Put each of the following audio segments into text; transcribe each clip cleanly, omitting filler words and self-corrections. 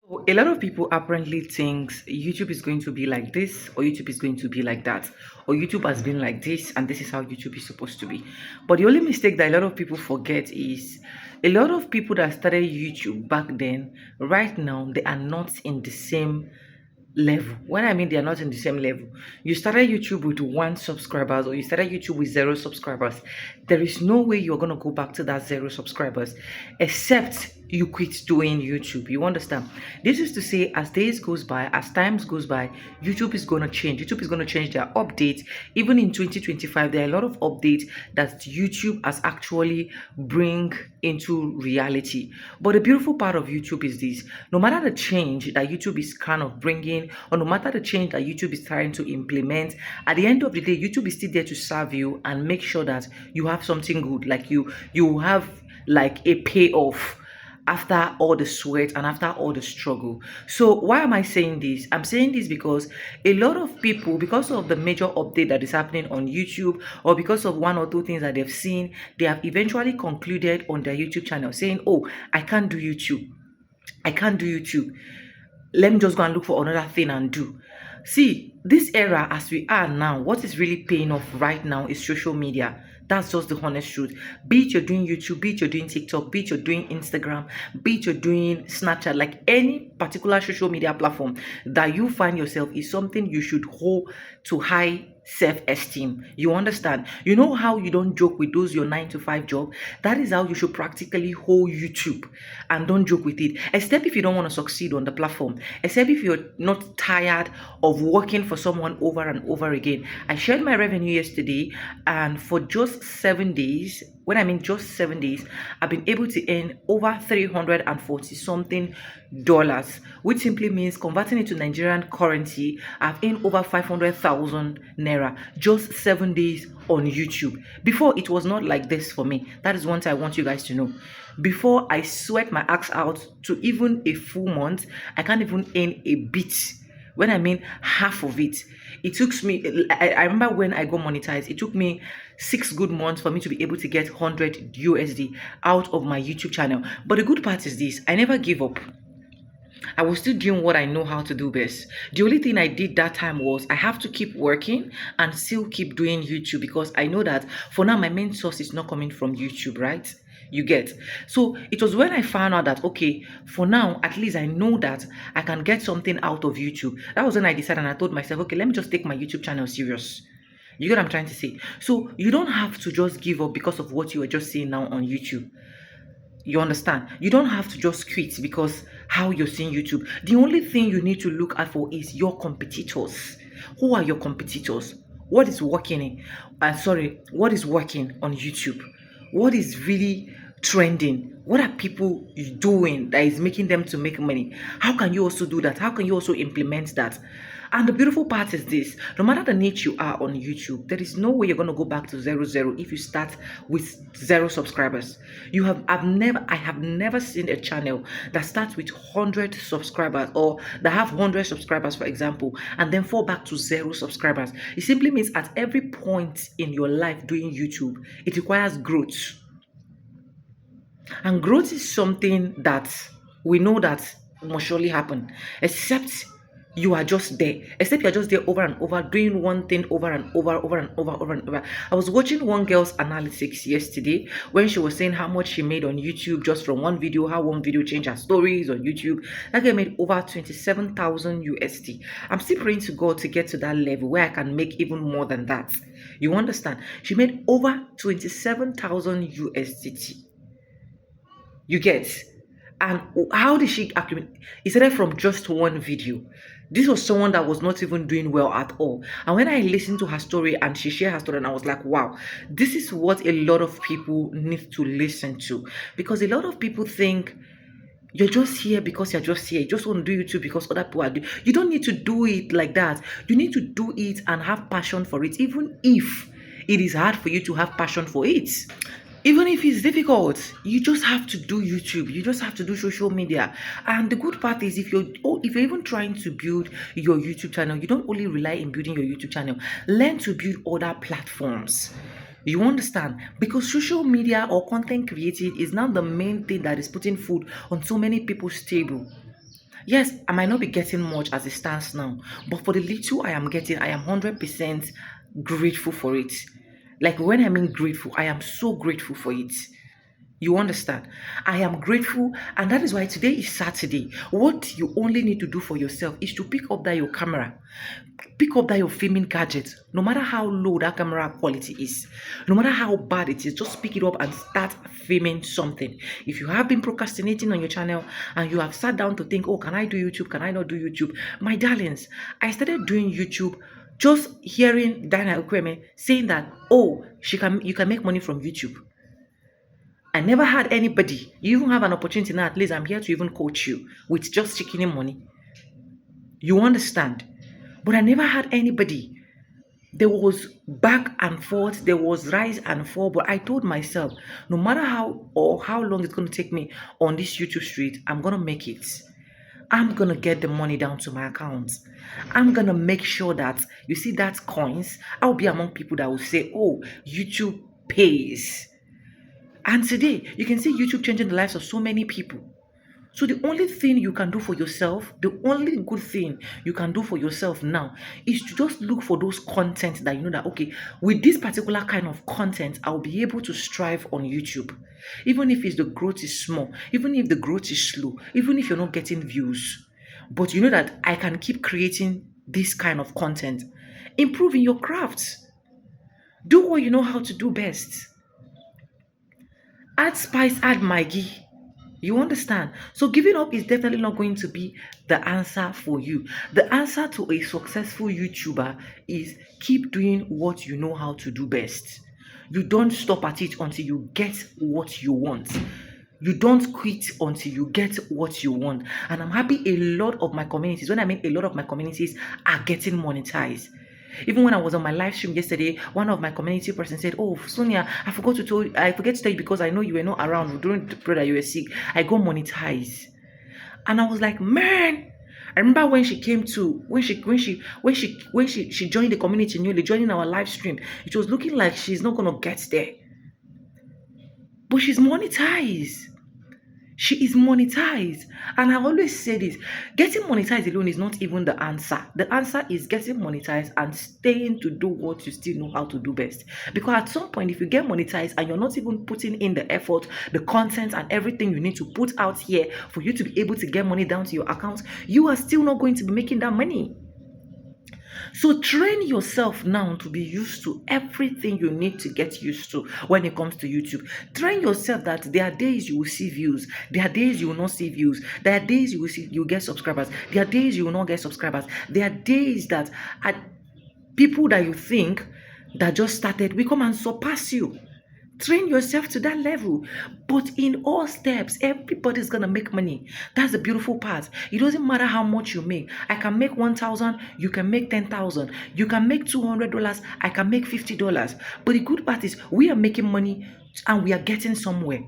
A lot of people apparently thinks YouTube is going to be like this or YouTube is going to be like that or YouTube has been like this and this is how YouTube is supposed to be. But the only mistake that a lot of people forget is a lot of people that started YouTube back then, right now, they are not in the same level. When I mean they are not in the same level, you started YouTube with one subscribers or you started YouTube with zero subscribers. There is no way you're gonna go back to that zero subscribers except you quit doing YouTube. You understand? This is to say, as days goes by, as times goes by, YouTube is gonna change. YouTube is gonna change their updates. Even in 2025, there are a lot of updates that YouTube has actually bring into reality. But the beautiful part of YouTube is this: no matter the change that YouTube is kind of bringing, or no matter the change that YouTube is trying to implement, at the end of the day, YouTube is still there to serve you and make sure that you have something good, like you have like a payoff after all the sweat and after all the struggle. So why am I saying this? I'm saying this because a lot of people, because of the major update that is happening on YouTube, or because of one or two things that they've seen, they have eventually concluded on their YouTube channel saying, oh, I can't do YouTube. I can't do YouTube. Let me just go and look for another thing and do. See, this era as we are now, what is really paying off right now is social media. That's just the honest truth. Be it you're doing YouTube, be it you're doing TikTok, be it you're doing Instagram, be it you're doing Snapchat, like any particular social media platform that you find yourself is something you should hold to high self-esteem. You understand? You know how you don't joke with those your 9 to 5 job? That is how you should practically hold YouTube and don't joke with it. Except if you don't want to succeed on the platform. Except if you're not tired of working for someone over and over again. I shared my revenue yesterday, and for just 7 days, when I mean just 7 days, I've been able to earn over 340 something dollars, which simply means converting it to Nigerian currency, I've earned over 500,000 naira just 7 days on YouTube. Before, it was not like this for me. That is one thing I want you guys to know. Before, I sweat my axe out to even a full month, I can't even earn a bit. When I mean half of it, it took me, I remember when I got monetized, it took me 6 good months for me to be able to get 100 USD out of my YouTube channel. But the good part is this: I never give up. I was still doing what I know how to do best. The only thing I did that time was I have to keep working and still keep doing YouTube, because I know that for now my main source is not coming from YouTube, right? You get. So it was when I found out that, okay, for now at least I know that I can get something out of YouTube. That was when I decided, and I told myself, okay, let me just take my YouTube channel serious. You get what I'm trying to say? So you don't have to just give up because of what you were just seeing now on YouTube. You understand? You don't have to just quit because how you're seeing YouTube. The only thing you need to look out for is your competitors. Who are your competitors? What is working what is working on YouTube? What is really trending? What are people doing that is making them to make money? How can you also do that? How can you also implement that? And the beautiful part is this: no matter the niche you are on YouTube, there is no way you're going to go back to zero if you start with zero subscribers. I have never seen a channel that starts with 100 subscribers, or that have 100 subscribers, for example, and then fall back to zero subscribers. It simply means at every point in your life doing YouTube, it requires growth. And growth is something that we know that must surely happen, except you are just there, except you are just there over and over, doing one thing over and over. I was watching one girl's analytics yesterday when she was saying how much she made on YouTube just from one video, how one video changed her stories on YouTube. That girl made over 27,000 USD. I'm still praying to God to get to that level where I can make even more than that. You understand? She made over 27,000 USDT. You get. And how did she accumulate? It started from just one video. This was someone that was not even doing well at all. And when I listened to her story and she shared her story, and I was like, wow, this is what a lot of people need to listen to. Because a lot of people think you're just here because you're just here. You just want to do YouTube because other people are doing. You don't need to do it like that. You need to do it and have passion for it, even if it is hard for you to have passion for it. Even if it's difficult, you just have to do YouTube. You just have to do social media. And the good part is, if you're even trying to build your YouTube channel, you don't only rely in building your YouTube channel. Learn to build other platforms. You understand? Because social media or content creating is now the main thing that is putting food on so many people's table. Yes, I might not be getting much as it stands now, but for the little I am getting, I am 100% grateful for it. Like when I mean grateful, I am so grateful for it. You understand? I am grateful, and that is why today is Saturday. What you only need to do for yourself is to pick up that your camera, pick up that your filming gadget. No matter how low that camera quality is, no matter how bad it is, just pick it up and start filming something. If you have been procrastinating on your channel and you have sat down to think, oh, can I do YouTube? Can I not do YouTube? My darlings, I started doing YouTube just hearing Dana Ukweme saying that, oh, you can make money from YouTube. I never had anybody. You even have an opportunity now. At least I'm here to even coach you with just checking money. You understand? But I never had anybody. There was back and forth, there was rise and fall. But I told myself, no matter how or how long it's going to take me on this YouTube street, I'm going to make it. I'm going to get the money down to my account. I'm going to make sure that, you see, that coins, I'll be among people that will say, oh, YouTube pays. And today, you can see YouTube changing the lives of so many people. So the only thing you can do for yourself, the only good thing you can do for yourself now is to just look for those content that you know that, okay, with this particular kind of content, I'll be able to strive on YouTube. Even if the growth is small, even if the growth is slow, even if you're not getting views. But you know that I can keep creating this kind of content. Improving your craft. Do what you know how to do best. Add spice, add Maggie. You understand? So giving up is definitely not going to be the answer for you. The answer to a successful YouTuber is keep doing what you know how to do best. You don't stop at it until you get what you want. You don't quit until you get what you want. And I'm happy a lot of my communities, when I mean a lot of my communities, are getting monetized. Even when I was on my live stream yesterday, one of my community persons said, "Oh, Sonia, I forgot to tell you because I know you were not around during the period that you were sick. I got monetized." And I was like, man, I remember when she came to when she joined the community newly, joining our live stream, it was looking like she's not gonna get there. But she's monetized. She is monetized. And I always say this, getting monetized alone is not even the answer. The answer is getting monetized and staying to do what you still know how to do best. Because at some point, if you get monetized and you're not even putting in the effort, the content and everything you need to put out here for you to be able to get money down to your account, you are still not going to be making that money. So train yourself now to be used to everything you need to get used to when it comes to YouTube. Train yourself that there are days you will see views, there are days you will not see views, there are days you will get subscribers, there are days you will not get subscribers, there are days that people that you think that just started will come and surpass you. Train yourself to that level. But in all steps, everybody's gonna make money. That's the beautiful part. It doesn't matter how much you make. I can make 1,000, you can make 10,000. You can make $200, I can make $50. But the good part is we are making money and we are getting somewhere.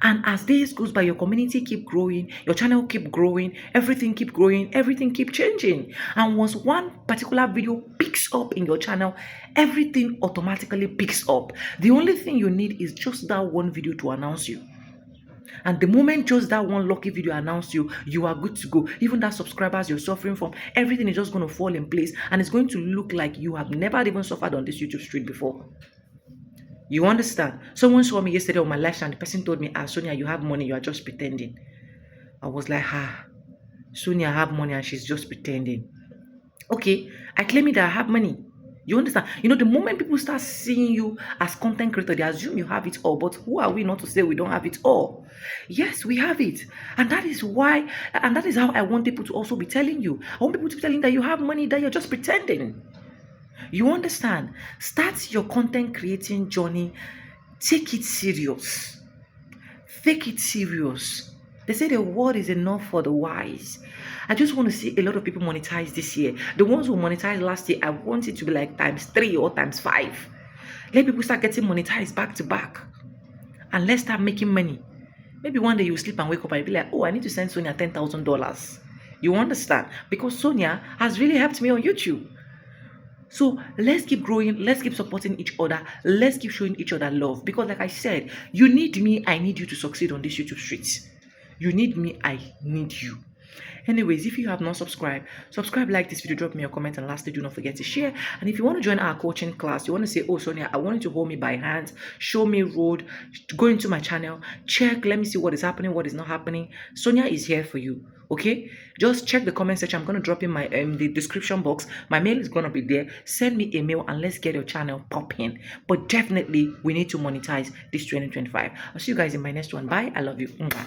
And as days goes by, your community keep growing, your channel keep growing, everything keep growing, everything keep changing. And once one particular video picks up in your channel, everything automatically picks up. The only thing you need is just that one video to announce you. And the moment just that one lucky video announced you, you are good to go. Even that subscribers you're suffering from, everything is just going to fall in place and it's going to look like you have never even suffered on this YouTube street before. You understand? Someone saw me yesterday on my live and the person told me, Sonia, you have money, you are just pretending. I was like, Sonia have money and she's just pretending. Okay, I claim it that I have money. You understand? You know, the moment people start seeing you as content creator, they assume you have it all. But who are we not to say we don't have it all? Yes, we have it. And that is why, and that is how I want people to also be telling you. I want people to be telling that you have money, that you're just pretending. You understand? Start your content creating journey. Take it serious. Take it serious. They say the word is enough for the wise. I just want to see a lot of people monetize this year. The ones who monetized last year, I want it to be like ×3 or ×5. Let people start getting monetized back to back. And let's start making money. Maybe one day you sleep and wake up and be like, oh, I need to send Sonia $10,000. You understand? Because Sonia has really helped me on YouTube. So let's keep growing, let's keep supporting each other, let's keep showing each other love. Because like I said, you need me, I need you to succeed on this YouTube streets. You need me, I need you. Anyways, if you have not subscribed, subscribe, like this video, drop me a comment, and lastly, do not forget to share. And if you want to join our coaching class, you want to say, oh Sonia, I want you to hold me by hand, show me road, go into my channel, check, let me see what is happening, what is not happening. Sonia is here for you. Okay, just check the comment section. I'm going to drop in my the description box. My mail is going to be there. Send me a mail and let's get your channel popping. But definitely we need to monetize this 2025. I'll see you guys in my next one. Bye. I love you. Mwah.